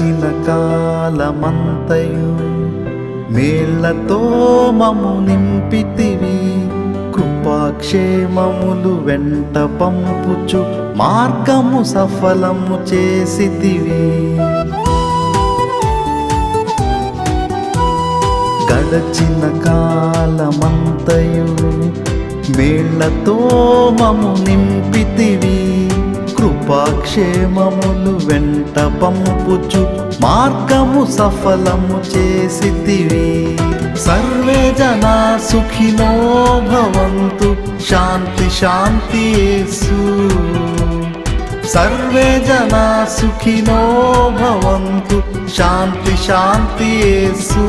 గడచిన కాలమంతయు మేళ్లతో మము నింపితివి, కృపాక్షేమములు వెంట పంపుచు మార్గము సఫలము చేసితివి. గడచిన కాలమంతయు మేళ్లతో మము నింపితివి, కృపాక్షేమములు వెంట పంపుచు మార్గము సఫలము చేసితివి. సర్వే జనా సుఖినో భవంతు, శాంతి శాంతి యేసు. సర్వే జనా సుఖినో భవంతు, శాంతి శాంతి యేసు.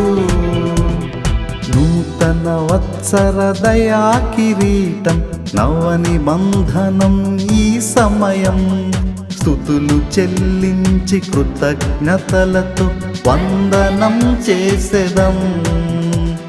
నూతన వత్సర దయా కిరీటం, నవ నిబంధనం ఈ సమయం. స్తుతులు చెల్లించి కృతజ్ఞతలతో వందనం చేసెదం.